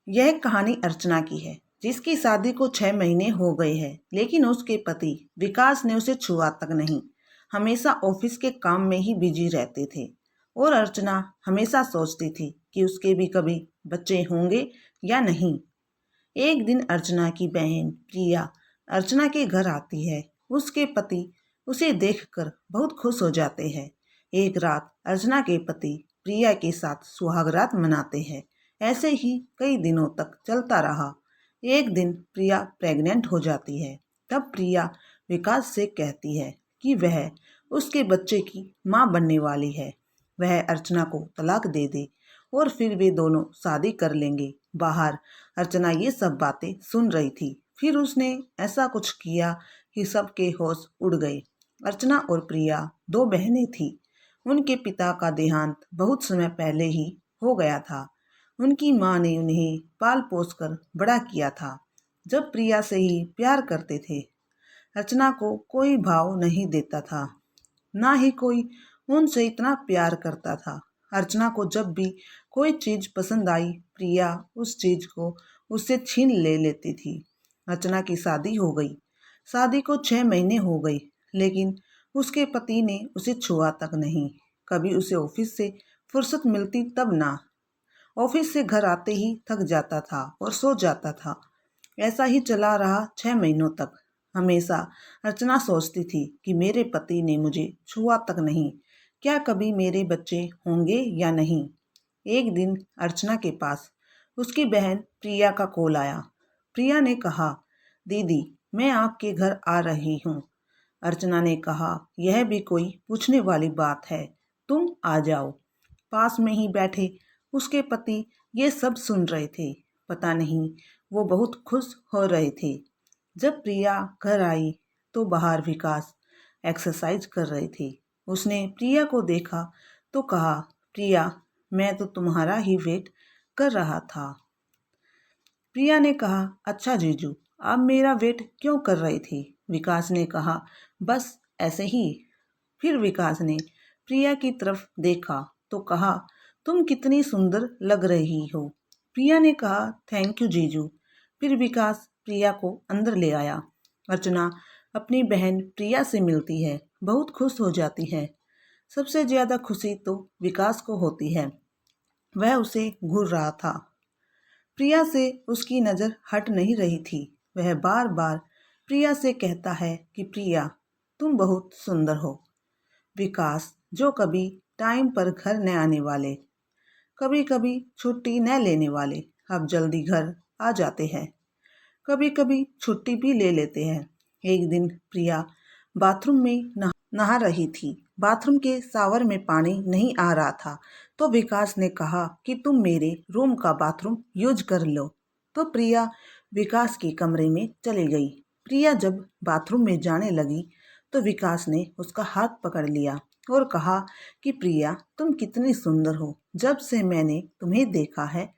यह कहानी अर्चना की है, जिसकी शादी को 6 महीने हो गए हैं, लेकिन उसके पति विकास ने उसे छुआ तक नहीं। हमेशा ऑफिस के काम में ही बिजी रहते थे और अर्चना हमेशा सोचती थी कि उसके भी कभी बच्चे होंगे या नहीं। एक दिन अर्चना की बहन प्रिया अर्चना के घर आती है। उसके पति उसे देखकर बहुत खुश हो जाते हैं। एक रात अर्चना के पति प्रिया के साथ सुहागरात मनाते हैं। ऐसे ही कई दिनों तक चलता रहा। एक दिन प्रिया प्रेग्नेंट हो जाती है। तब प्रिया विकास से कहती है कि वह उसके बच्चे की मां बनने वाली है। वह अर्चना को तलाक दे दे और फिर वे दोनों शादी कर लेंगे। बाहर अर्चना ये सब बातें सुन रही थी। फिर उसने ऐसा कुछ किया कि सबके होश उड़ गए। अर्चना और प्रिया दो बहनें थीं। उनके पिता का देहांत बहुत समय पहले ही हो गया था। उनकी माँ ने उन्हें पाल पोस कर बड़ा किया था। जब प्रिया से ही प्यार करते थे, अर्चना को कोई भाव नहीं देता था, ना ही कोई उनसे इतना प्यार करता था। अर्चना को जब भी कोई चीज पसंद आई, प्रिया उस चीज को उससे छीन ले लेती थी। अर्चना की शादी हो गई। शादी को 6 महीने हो गई, लेकिन उसके पति ने उसे छुआ तक नहीं। कभी उसे ऑफिस से फुर्सत मिलती तब ना। ऑफिस से घर आते ही थक जाता था और सो जाता था। ऐसा ही चला रहा 6 महीनों तक। हमेशा अर्चना सोचती थी कि मेरे पति ने मुझे छुआ तक नहीं, क्या कभी मेरे बच्चे होंगे या नहीं। एक दिन अर्चना के पास उसकी बहन प्रिया का कॉल आया। प्रिया ने कहा, दीदी मैं आपके घर आ रही हूँ। अर्चना ने कहा, यह भी कोई पूछने वाली बात है, तुम आ जाओ। पास में ही बैठे उसके पति ये सब सुन रहे थे। पता नहीं वो बहुत खुश हो रहे थे। जब प्रिया घर आई तो बाहर विकास एक्सरसाइज कर रहे थे। उसने प्रिया को देखा तो कहा, प्रिया मैं तो तुम्हारा ही वेट कर रहा था। प्रिया ने कहा, अच्छा जीजू आप मेरा वेट क्यों कर रही थी। विकास ने कहा, बस ऐसे ही। फिर विकास ने प्रिया की तरफ देखा तो कहा, तुम कितनी सुंदर लग रही हो। प्रिया ने कहा, थैंक यू जीजू। फिर विकास प्रिया को अंदर ले आया। अर्चना अपनी बहन प्रिया से मिलती है, बहुत खुश हो जाती है। सबसे ज्यादा खुशी तो विकास को होती है। वह उसे घूर रहा था। प्रिया से उसकी नज़र हट नहीं रही थी। वह बार बार प्रिया से कहता है कि प्रिया तुम बहुत सुंदर हो। विकास जो कभी टाइम पर घर न आने वाले, कभी कभी छुट्टी न लेने वाले, अब जल्दी घर आ जाते हैं। कभी कभी छुट्टी भी ले लेते हैं। एक दिन प्रिया बाथरूम में नहा रही थी। बाथरूम के शावर में पानी नहीं आ रहा था, तो विकास ने कहा कि तुम मेरे रूम का बाथरूम यूज कर लो। तो प्रिया विकास के कमरे में चली गई। प्रिया जब बाथरूम में जाने लगी तो विकास ने उसका हाथ पकड़ लिया और कहा कि प्रिया तुम कितनी सुंदर हो। जब से मैंने तुम्हें देखा है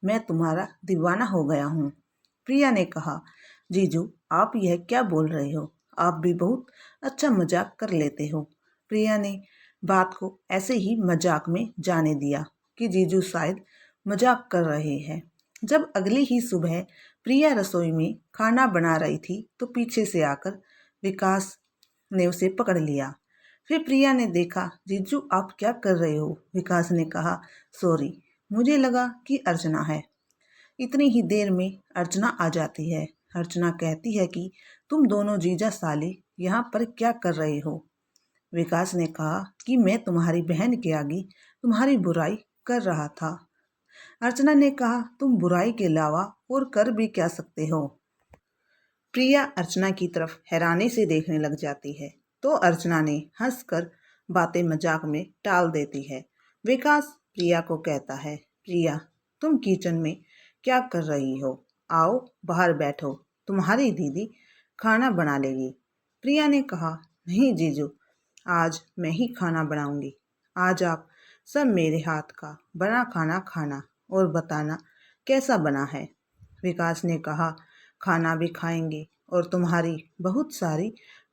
मैं तुम्हारा दीवाना हो गया हूँ। प्रिया ने कहा, जीजू आप यह क्या बोल रहे हो, आप भी बहुत अच्छा मजाक कर लेते हो। प्रिया ने बात को ऐसे ही मजाक में जाने दिया कि जीजू शायद मजाक कर रहे हैं। जब अगली ही सुबह प्रिया रसोई में खाना बना रही थी तो पीछे से आकर विकास ने उसे पकड़ लिया। फिर प्रिया ने देखा, जीजू आप क्या कर रहे हो। विकास ने कहा, सॉरी मुझे लगा कि अर्चना है। इतनी ही देर में अर्चना आ जाती है। अर्चना कहती है कि तुम दोनों जीजा साली यहाँ पर क्या कर रहे हो। विकास ने कहा कि मैं तुम्हारी बहन के आगे तुम्हारी बुराई कर रहा था। अर्चना ने कहा, तुम बुराई के अलावा और कर भी क्या सकते हो। प्रिया अर्चना की तरफ हैरानी से देखने लग जाती है, तो अर्चना ने हंसकर बातें मजाक में टाल देती है। विकास प्रिया को कहता है, प्रिया तुम किचन में क्या कर रही हो, आओ बाहर बैठो, तुम्हारी दीदी खाना बना लेगी। प्रिया ने कहा, नहीं जीजू आज मैं ही खाना बनाऊंगी। आज आप सब मेरे हाथ का बना खाना खाना और बताना कैसा बना है। विकास ने कहा, खाना भी खाएंगे और तुम्हारी बहुत सारी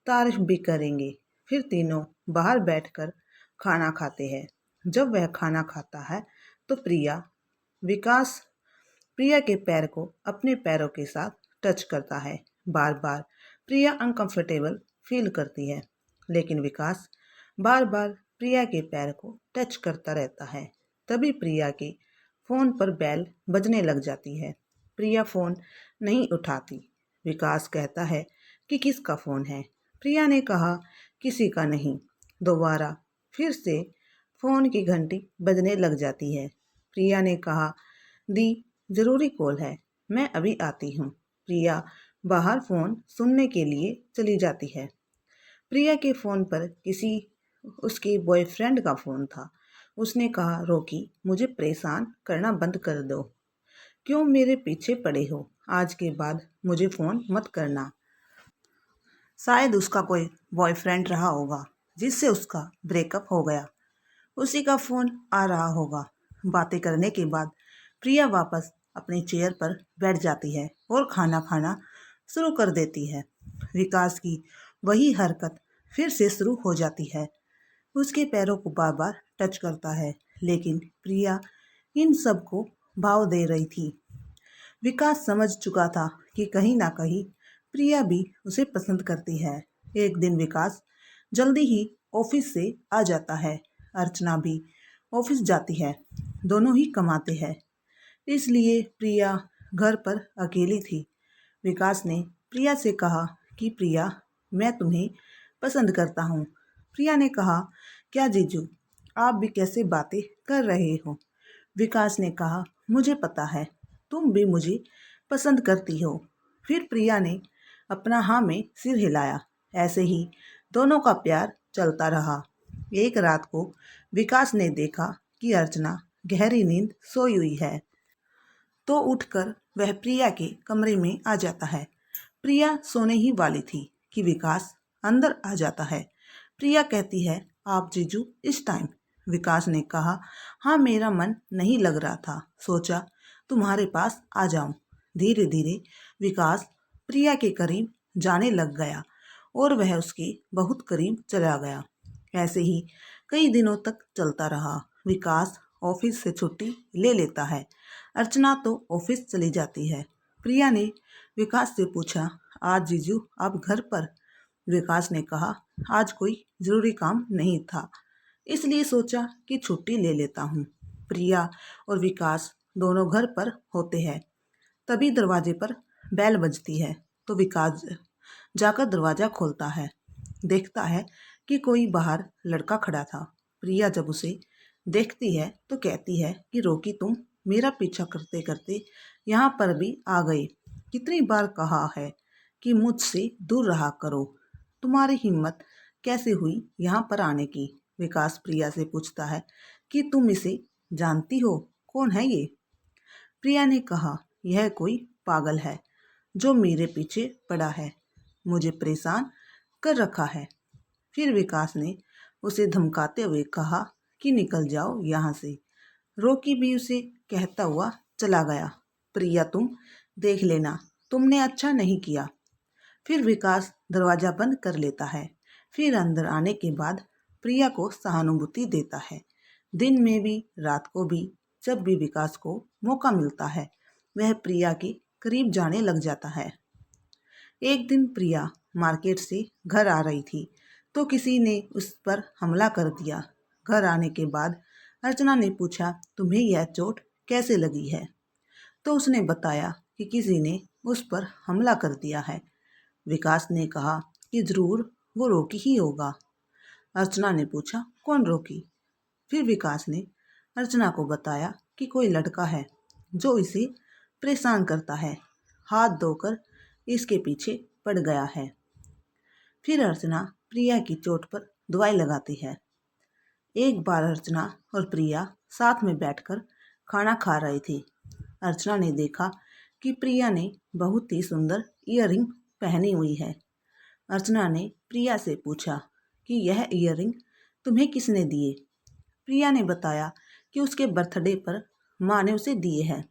तारीफ भी करेंगे। फिर तीनों बाहर बैठकर खाना खाते हैं। जब वह खाना खाता है तो प्रिया विकास प्रिया के पैर को अपने पैरों के साथ टच करता है। बार बार प्रिया अनकंफर्टेबल फील करती है, लेकिन विकास बार बार प्रिया के पैर को टच करता रहता है। तभी प्रिया के फ़ोन पर बेल बजने लग जाती है। प्रिया फ़ोन नहीं उठाती। विकास कहता है कि किसका फ़ोन है। प्रिया ने कहा किसी का नहीं। दोबारा फिर से फ़ोन की घंटी बजने लग जाती है। प्रिया ने कहा दी, ज़रूरी कॉल है, मैं अभी आती हूँ। प्रिया बाहर फ़ोन सुनने के लिए चली जाती है। प्रिया के फ़ोन पर किसी उसके बॉयफ्रेंड का फ़ोन था। उसने कहा रॉकी, मुझे परेशान करना बंद कर दो। क्यों मेरे पीछे पड़े हो? आज के बाद मुझे फ़ोन मत करना। शायद उसका कोई बॉयफ्रेंड रहा होगा जिससे उसका ब्रेकअप हो गया। उसी का फ़ोन आ रहा होगा। बातें करने के बाद प्रिया वापस अपनी चेयर पर बैठ जाती है और खाना खाना शुरू कर देती है। विकास की वही हरकत फिर से शुरू हो जाती है। उसके पैरों को बार बार टच करता है, लेकिन प्रिया इन सब को भाव दे रही थी। विकास समझ चुका था कि कहीं ना कहीं प्रिया भी उसे पसंद करती है। एक दिन विकास जल्दी ही ऑफिस से आ जाता है। अर्चना भी ऑफिस जाती है। दोनों ही कमाते हैं, इसलिए प्रिया घर पर अकेली थी। विकास ने प्रिया से कहा कि प्रिया, मैं तुम्हें पसंद करता हूँ। प्रिया ने कहा क्या जीजू, आप भी कैसे बातें कर रहे हो? विकास ने कहा मुझे पता है, तुम भी मुझे पसंद करती हो। फिर प्रिया ने अपना हाँ में सिर हिलाया। ऐसे ही दोनों का प्यार चलता रहा। एक रात को विकास ने देखा कि अर्चना गहरी नींद सोई हुई है, तो उठकर वह प्रिया के कमरे में आ जाता है। प्रिया सोने ही वाली थी कि विकास अंदर आ जाता है। प्रिया कहती है आप जीजू इस टाइम? विकास ने कहा हाँ, मेरा मन नहीं लग रहा था, सोचा तुम्हारे पास आ जाऊं। धीरे धीरे विकास प्रिया के करीब जाने लग गया और वह उसके बहुत करीब चला गया। ऐसे ही कई दिनों तक चलता रहा। विकास ऑफिस से छुट्टी ले लेता है। अर्चना तो ऑफिस चली जाती है। प्रिया ने विकास से पूछा आज जीजू आप घर पर? विकास ने कहा आज कोई ज़रूरी काम नहीं था, इसलिए सोचा कि छुट्टी ले लेता हूँ। प्रिया और विकास दोनों घर पर होते हैं। तभी दरवाजे पर बेल बजती है, तो विकास जाकर दरवाज़ा खोलता है। देखता है कि कोई बाहर लड़का खड़ा था। प्रिया जब उसे देखती है तो कहती है कि रोकी, तुम मेरा पीछा करते करते यहाँ पर भी आ गई। कितनी बार कहा है कि मुझसे दूर रहा करो, तुम्हारी हिम्मत कैसे हुई यहाँ पर आने की? विकास प्रिया से पूछता है कि तुम इसे जानती हो, कौन है ये? प्रिया ने कहा यह कोई पागल है जो मेरे पीछे पड़ा है, मुझे परेशान कर रखा है। फिर विकास ने उसे धमकाते हुए कहा कि निकल जाओ यहाँ से। रॉकी भी उसे कहता हुआ चला गया। प्रिया, तुम देख लेना, तुमने अच्छा नहीं किया। फिर विकास दरवाज़ा बंद कर लेता है। फिर अंदर आने के बाद प्रिया को सहानुभूति देता है। दिन में भी रात को भी, जब भी विकास को मौका मिलता है वह प्रिया के करीब जाने लग जाता है। एक दिन प्रिया मार्केट से घर आ रही थी तो किसी ने उस पर हमला कर दिया। घर आने के बाद अर्चना ने पूछा तुम्हें यह चोट कैसे लगी है? तो उसने बताया कि किसी ने उस पर हमला कर दिया है। विकास ने कहा कि ज़रूर वो रॉकी ही होगा। अर्चना ने पूछा कौन रॉकी? फिर विकास ने अर्चना को बताया कि कोई लड़का है जो इसे परेशान करता है, हाथ धोकर इसके पीछे पड़ गया है। फिर अर्चना प्रिया की चोट पर दवाई लगाती है। एक बार अर्चना और प्रिया साथ में बैठकर खाना खा रही थी। अर्चना ने देखा कि प्रिया ने बहुत ही सुंदर ईयररिंग पहनी हुई है। अर्चना ने प्रिया से पूछा कि यह ईयररिंग तुम्हें किसने दिए? प्रिया ने बताया कि उसके बर्थडे पर माँ ने उसे दिए हैं।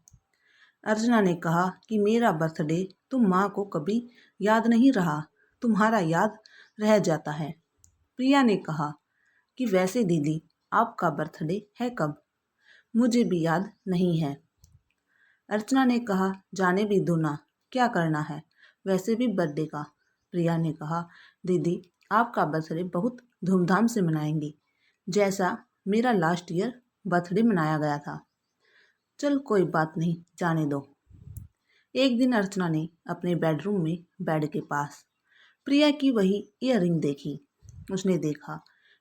अर्चना ने कहा कि मेरा बर्थडे तो माँ को कभी याद नहीं रहा, तुम्हारा याद रह जाता है। प्रिया ने कहा कि वैसे दीदी, आपका बर्थडे है कब? मुझे भी याद नहीं है। अर्चना ने कहा, जाने भी दो ना, क्या करना है, वैसे भी बर्थडे का। प्रिया ने कहा, दीदी आपका बर्थडे बहुत धूमधाम से मनाएंगे, जैसा मेरा लास्ट ईयर बर्थडे मनाया गया था। चल कोई बात नहीं, जाने दो। एक दिन अर्चना ने अपने बेडरूम में बेड के पास प्रिया की वही ईयररिंग देखी। उसने देखा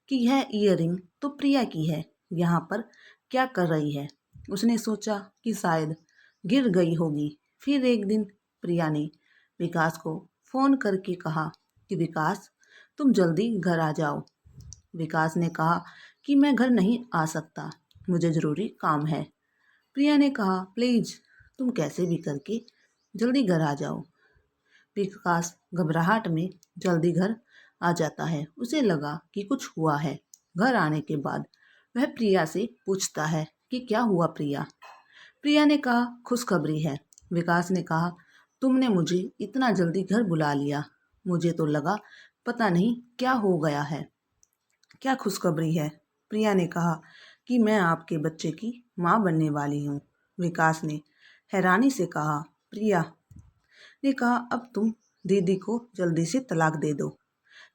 कि यह ईयररिंग तो प्रिया की है, यहाँ पर क्या कर रही है। उसने सोचा कि शायद गिर गई होगी। फिर एक दिन प्रिया ने विकास को फ़ोन करके कहा कि विकास तुम जल्दी घर आ जाओ। विकास ने कहा कि मैं घर नहीं आ सकता, मुझे ज़रूरी काम है। प्रिया ने कहा, प्लीज़ तुम कैसे भी करके जल्दी घर आ जाओ। विकास घबराहट में जल्दी घर आ जाता है। उसे लगा कि कुछ हुआ है। घर आने के बाद वह प्रिया से पूछता है कि क्या हुआ प्रिया। प्रिया ने कहा, खुशखबरी है। विकास ने कहा, तुमने मुझे इतना जल्दी घर बुला लिया, मुझे तो लगा पता नहीं क्या हो गया है। क्या खुशखबरी है? प्रिया ने कहा कि मैं आपके बच्चे की माँ बनने वाली हूँ। विकास ने हैरानी से कहा, प्रिया ने कहा, अब तुम दीदी को जल्दी से तलाक दे दो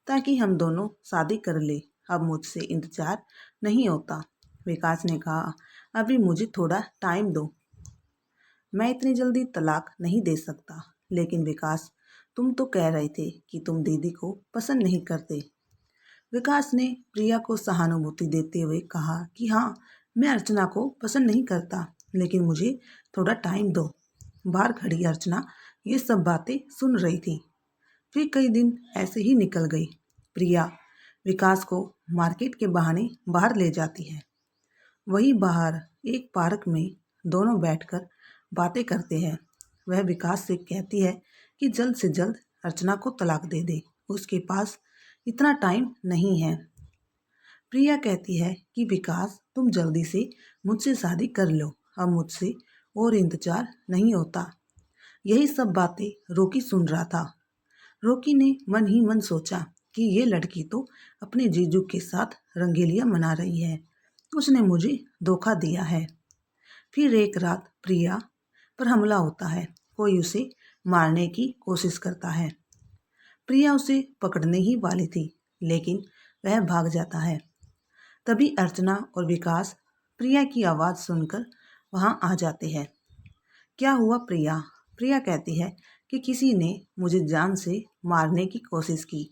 ताकि हम दोनों शादी कर ले, अब मुझसे इंतजार नहीं होता। विकास ने कहा, अभी मुझे थोड़ा टाइम दो, मैं इतनी जल्दी तलाक नहीं दे सकता। लेकिन विकास, तुम तो कह रहे थे कि तुम दीदी को पसंद नहीं करते। विकास ने प्रिया को सहानुभूति देते हुए कहा कि हाँ, मैं अर्चना को पसंद नहीं करता, लेकिन मुझे थोड़ा टाइम दो। बाहर खड़ी अर्चना ये सब बातें सुन रही थी। फिर कई दिन ऐसे ही निकल गई। प्रिया विकास को मार्केट के बहाने बाहर ले जाती है। वहीं बाहर एक पार्क में दोनों बैठकर बातें करते हैं। वह विकास से कहती है कि जल्द से जल्द अर्चना को तलाक दे दे, उसके पास इतना टाइम नहीं है। प्रिया कहती है कि विकास तुम जल्दी से मुझसे शादी कर लो, अब मुझसे और इंतजार नहीं होता। यही सब बातें रोकी सुन रहा था। रोकी ने मन ही मन सोचा कि ये लड़की तो अपने जीजू के साथ रंगेलियां मना रही है, उसने मुझे धोखा दिया है। फिर एक रात प्रिया पर हमला होता है। कोई उसे मारने की कोशिश करता है। प्रिया उसे पकड़ने ही वाली थी, लेकिन वह भाग जाता है। तभी अर्चना और विकास प्रिया की आवाज़ सुनकर वहां आ जाते हैं। क्या हुआ प्रिया? प्रिया कहती है कि किसी ने मुझे जान से मारने की कोशिश की।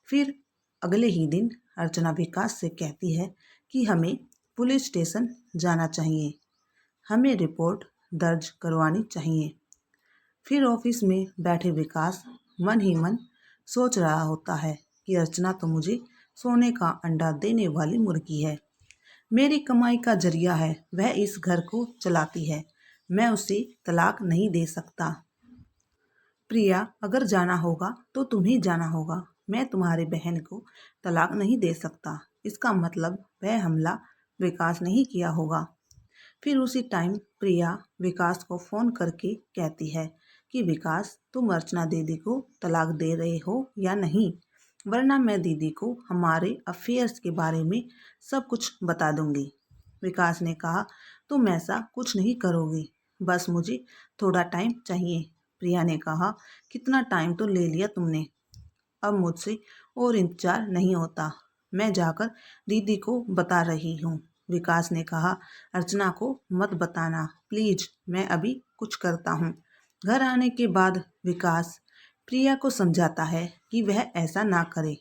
फिर अगले ही दिन अर्चना विकास से कहती है कि हमें पुलिस स्टेशन जाना चाहिए, हमें रिपोर्ट दर्ज करवानी चाहिए। फिर ऑफिस में बैठे विकास मन ही मन सोच रहा होता है कि अर्चना तो मुझे सोने का अंडा देने वाली मुर्गी है, मेरी कमाई का जरिया है, वह इस घर को चलाती है, मैं उसे तलाक नहीं दे सकता। प्रिया, अगर जाना होगा तो तुम्हें जाना होगा, मैं तुम्हारी बहन को तलाक नहीं दे सकता। इसका मतलब वह हमला विकास ने ही किया होगा। फिर उसी टाइम प्रिया विकास को फ़ोन करके कहती है कि विकास तुम अर्चना दीदी को तलाक दे रहे हो या नहीं, वरना मैं दीदी को हमारे अफेयर्स के बारे में सब कुछ बता दूंगी। विकास ने कहा, तुम ऐसा कुछ नहीं करोगी, बस मुझे थोड़ा टाइम चाहिए। प्रिया ने कहा, कितना टाइम तो ले लिया तुमने, अब मुझसे और इंतजार नहीं होता, मैं जाकर दीदी को बता रही हूँ। विकास ने कहा, अर्चना को मत बताना प्लीज, मैं अभी कुछ करता हूँ। घर आने के बाद विकास प्रिया को समझाता है कि वह ऐसा ना करे,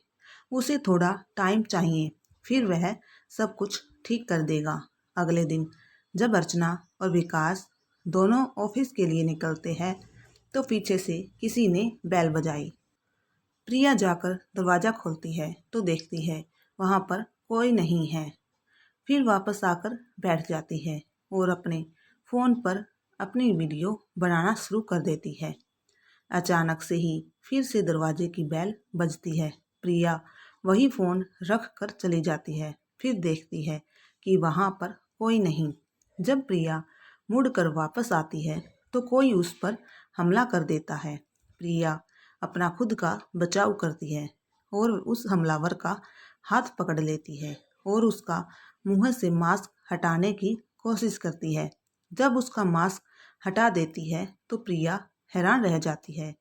उसे थोड़ा टाइम चाहिए, फिर वह सब कुछ ठीक कर देगा। अगले दिन जब अर्चना और विकास दोनों ऑफिस के लिए निकलते हैं तो पीछे से किसी ने बेल बजाई। प्रिया जाकर दरवाज़ा खोलती है तो देखती है वहाँ पर कोई नहीं है। फिर वापस आकर बैठ जाती है और अपने फ़ोन पर अपनी वीडियो बनाना शुरू कर देती है। अचानक से ही फिर से दरवाजे की बेल बजती है। प्रिया वही फ़ोन रख कर चली जाती है। फिर देखती है कि वहाँ पर कोई नहीं। जब प्रिया मुड़कर वापस आती है तो कोई उस पर हमला कर देता है। प्रिया अपना खुद का बचाव करती है और उस हमलावर का हाथ पकड़ लेती है और उसका मुंह से मास्क हटाने की कोशिश करती है। जब उसका मास्क हटा देती है तो प्रिया हैरान रह जाती है,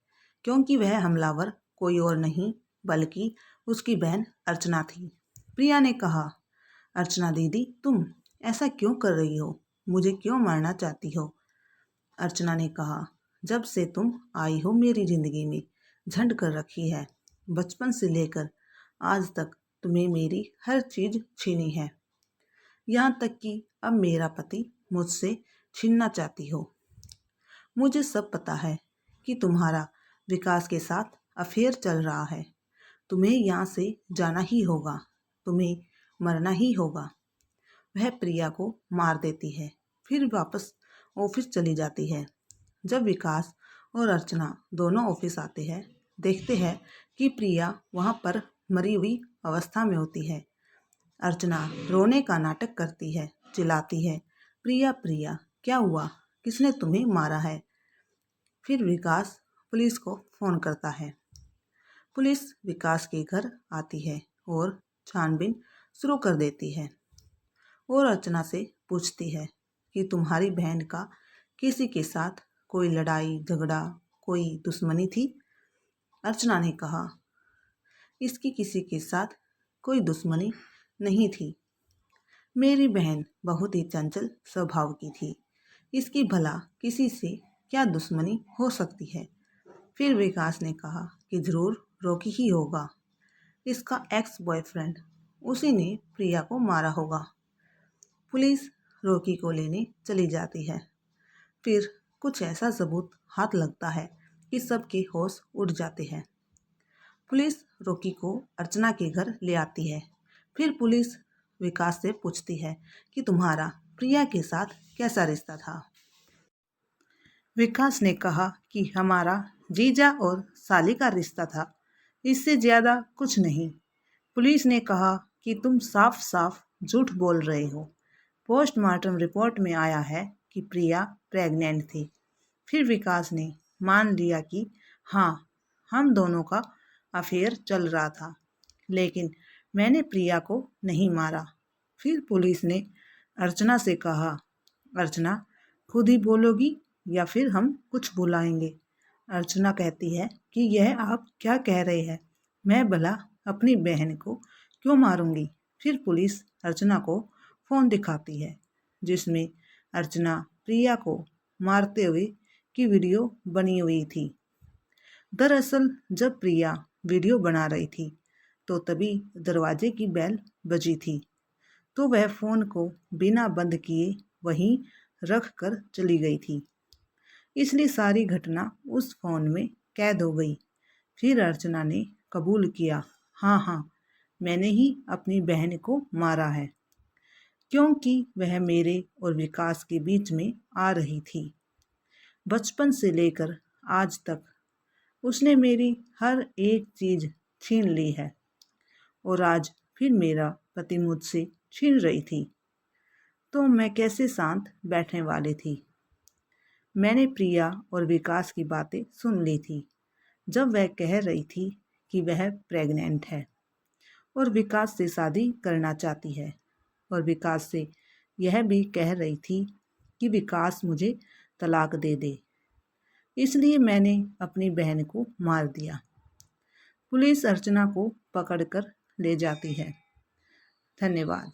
क्योंकि वह हमलावर कोई और नहीं बल्कि उसकी बहन अर्चना थी। प्रिया ने कहा, अर्चना दीदी, तुम ऐसा क्यों कर रही हो? मुझे क्यों मारना चाहती हो? अर्चना ने कहा, जब से तुम आई हो मेरी जिंदगी में झंड कर रखी है। बचपन से लेकर आज तक तुम्हें मेरी हर चीज छीनी है, यहाँ तक कि अब मेरा पति मुझसे छीनना चाहती हो। मुझे सब पता है कि तुम्हारा विकास के साथ अफेयर चल रहा है। तुम्हें यहाँ से जाना ही होगा, तुम्हें मरना ही होगा। वह प्रिया को मार देती है, फिर वापस ऑफिस चली जाती है। जब विकास और अर्चना दोनों ऑफिस आते हैं, देखते हैं कि प्रिया वहाँ पर मरी हुई अवस्था में होती है। अर्चना रोने का नाटक करती है, चिल्लाती है, प्रिया प्रिया क्या हुआ? किसने तुम्हें मारा है? फिर विकास पुलिस को फ़ोन करता है। पुलिस विकास के घर आती है और छानबीन शुरू कर देती है और अर्चना से पूछती है कि तुम्हारी बहन का किसी के साथ कोई लड़ाई झगड़ा, कोई दुश्मनी थी? अर्चना ने कहा, इसकी किसी के साथ कोई दुश्मनी नहीं थी। मेरी बहन बहुत ही चंचल स्वभाव की थी। इसकी भला किसी से क्या दुश्मनी हो सकती है? फिर विकास ने कहा कि जरूर रोकी ही होगा। इसका एक्स बॉयफ्रेंड, उसी ने प्रिया को मारा होगा। पुलिस रोकी को लेने चली जाती है। फिर कुछ ऐसा सबूत हाथ लगता है कि सबके होश उड़ जाते हैं। पुलिस रोकी को अर्चना के घर ले आती है। फिर पुलिस विकास से पूछती है कि तुम्हारा प्रिया के साथ कैसा रिश्ता था? विकास ने कहा कि हमारा जीजा और साली का रिश्ता था, इससे ज़्यादा कुछ नहीं। पुलिस ने कहा कि तुम साफ साफ झूठ बोल रहे हो। पोस्टमार्टम रिपोर्ट में आया है कि प्रिया प्रेग्नेंट थी। फिर विकास ने मान लिया कि हाँ, हम दोनों का अफेयर चल रहा था, लेकिन मैंने प्रिया को नहीं मारा। फिर पुलिस ने अर्चना से कहा, अर्चना खुद ही बोलोगी या फिर हम कुछ बुलाएंगे? अर्चना कहती है कि यह आप क्या कह रहे हैं? मैं भला अपनी बहन को क्यों मारूंगी? फिर पुलिस अर्चना को फ़ोन दिखाती है, जिसमें अर्चना प्रिया को मारते हुए की वीडियो बनी हुई थी। दरअसल जब प्रिया वीडियो बना रही थी तो तभी दरवाजे की बेल बजी थी, तो वह फ़ोन को बिना बंद किए वहीं रख कर चली गई थी। इसलिए सारी घटना उस फ़ोन में कैद हो गई। फिर अर्चना ने कबूल किया, हाँ हाँ, मैंने ही अपनी बहन को मारा है, क्योंकि वह मेरे और विकास के बीच में आ रही थी। बचपन से लेकर आज तक उसने मेरी हर एक चीज़ छीन ली है और आज फिर मेरा पति मुझसे छीन रही थी, तो मैं कैसे शांत बैठने वाली थी। मैंने प्रिया और विकास की बातें सुन ली थी जब वह कह रही थी कि वह प्रेग्नेंट है और विकास से शादी करना चाहती है, और विकास से यह भी कह रही थी कि विकास मुझे तलाक दे दे। इसलिए मैंने अपनी बहन को मार दिया। पुलिस अर्चना को पकड़कर ले जाती है। धन्यवाद।